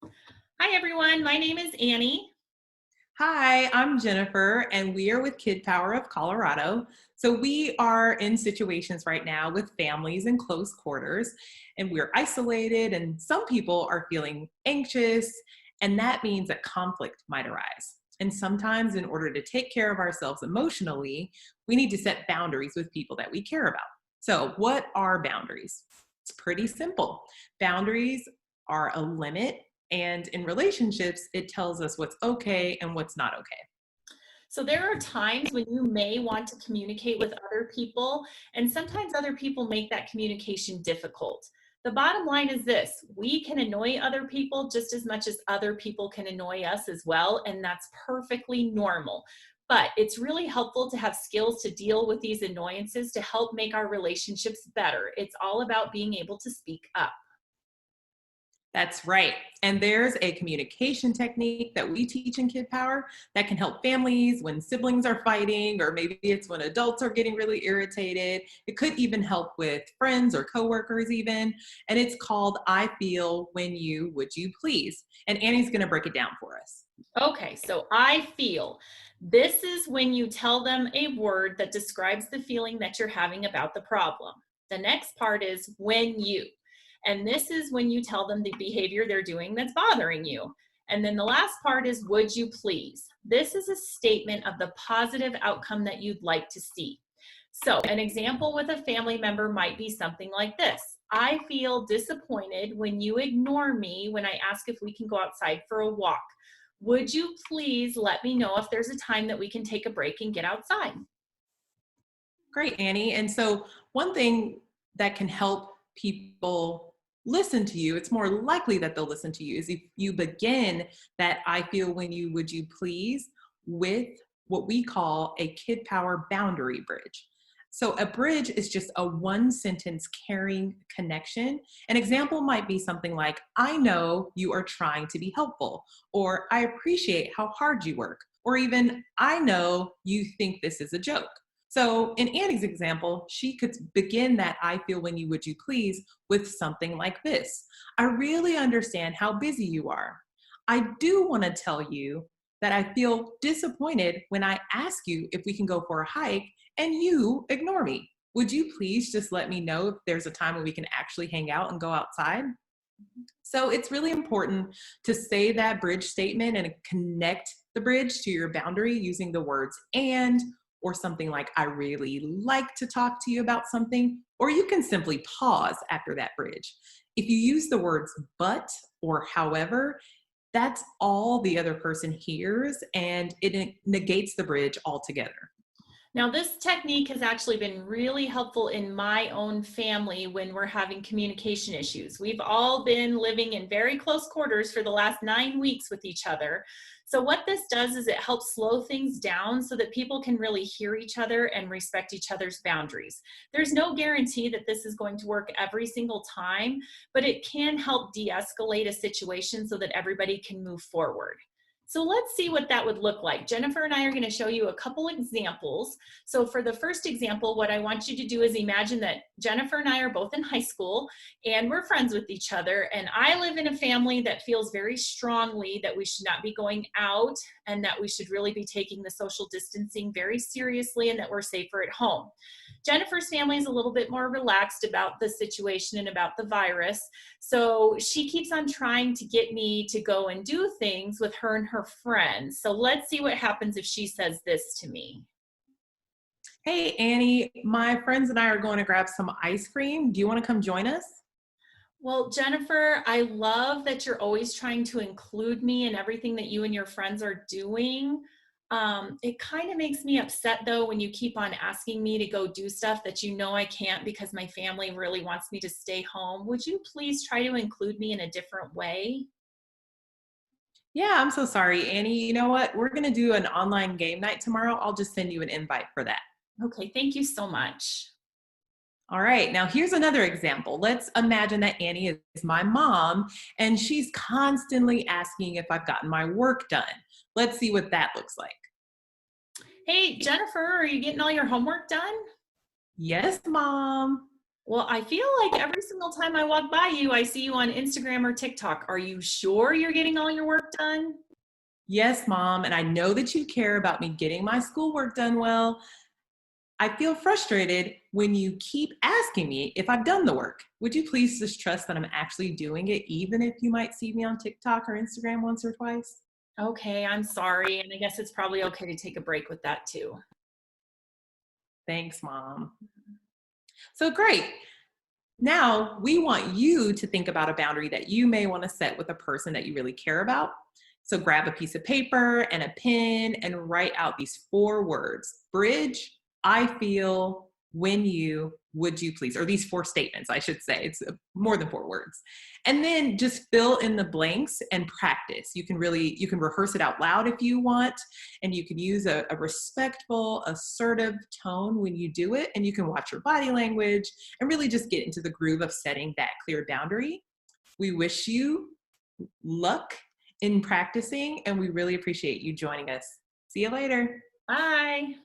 Hi, everyone. My name is Annie. Hi, I'm Jennifer, and we are with Kidpower of Colorado. So we are in situations right now with families in close quarters, and we're isolated, and some people are feeling anxious, and that means that conflict might arise. And sometimes, in order to take care of ourselves emotionally, we need to set boundaries with people that we care about. So, what are boundaries? It's pretty simple. Boundaries are a limit, and in relationships, it tells us what's okay and what's not okay. So, there are times when you may want to communicate with other people, and sometimes other people make that communication difficult. The bottom line is this: we can annoy other people just as much as other people can annoy us as well, and that's perfectly normal. But it's really helpful to have skills to deal with these annoyances to help make our relationships better. It's all about being able to speak up. That's right. And there's a communication technique that we teach in Kid Power that can help families when siblings are fighting, or maybe it's when adults are getting really irritated. It could even help with friends or coworkers, even. And it's called I Feel When You Would You Please. And Annie's going to break it down for us. Okay, so I feel this is when you tell them a word that describes the feeling that you're having about the problem. The next part is when you, and this is when you tell them the behavior they're doing that's bothering you. And then the last part is would you please. This is a statement of the positive outcome that you'd like to see. So, an example with a family member might be something like this: I feel disappointed when you ignore me when I ask if we can go outside for a walk. Would you please let me know if there's a time that we can take a break and get outside? Great, Annie. And so, one thing that can help people listen to you, it's more likely that they'll listen to you, is if you begin that I feel when you would you please with what we call a Kid Power boundary bridge. So, a bridge is just a one sentence caring connection. An example might be something like, I know you are trying to be helpful, or I appreciate how hard you work, or even, I know you think this is a joke. So, in Annie's example, she could begin that I feel when you would you please with something like this: I really understand how busy you are. I do want to tell you that I feel disappointed when I ask you if we can go for a hike and you ignore me. Would you please just let me know if there's a time when we can actually hang out and go outside? So it's really important to say that bridge statement and connect the bridge to your boundary using the words and, or something like, I really like to talk to you about something, or you can simply pause after that bridge. If you use the words but or however, that's all the other person hears, and it negates the bridge altogether. Now, this technique has actually been really helpful in my own family when we're having communication issues. We've all been living in very close quarters for the last 9 weeks with each other. So, what this does is it helps slow things down so that people can really hear each other and respect each other's boundaries. There's no guarantee that this is going to work every single time, but it can help de escalate a situation so that everybody can move forward. So let's see what that would look like. Jennifer and I are going to show you a couple examples. So for the first example, what I want you to do is imagine that Jennifer and I are both in high school and we're friends with each other. And I live in a family that feels very strongly that we should not be going out and that we should really be taking the social distancing very seriously and that we're safer at home. Jennifer's family is a little bit more relaxed about the situation and about the virus. So she keeps on trying to get me to go and do things with her and her friends. So let's see what happens if she says this to me. Hey, Annie, my friends and I are going to grab some ice cream. Do you want to come join us? Well, Jennifer, I love that you're always trying to include me in everything that you and your friends are doing. It kind of makes me upset though when you keep on asking me to go do stuff that you know I can't because my family really wants me to stay home. Would you please try to include me in a different way? Yeah, I'm so sorry, Annie. You know what? We're going to do an online game night tomorrow. I'll just send you an invite for that. Okay, thank you so much. All right, now here's another example. Let's imagine that Annie is my mom and she's constantly asking if I've gotten my work done. Let's see what that looks like. Hey, Jennifer, are you getting all your homework done? Yes, mom. Well, I feel like every single time I walk by you, I see you on Instagram or TikTok. Are you sure you're getting all your work done? Yes, Mom, and I know that you care about me getting my schoolwork done well. I feel frustrated when you keep asking me if I've done the work. Would you please just trust that I'm actually doing it, even if you might see me on TikTok or Instagram once or twice? Okay, I'm sorry. And I guess it's probably okay to take a break with that too. Thanks, Mom. So great. Now we want you to think about a boundary that you may want to set with a person that you really care about. So grab a piece of paper and a pen and write out these 4 words: bridge, I feel, when you, would you please, or these 4 statements, I should say. It's more than 4 words. And then just fill in the blanks and practice. You can rehearse it out loud if you want, and you can use a respectful, assertive tone when you do it. And you can watch your body language and really just get into the groove of setting that clear boundary. We wish you luck in practicing, and we really appreciate you joining us. See you later. Bye.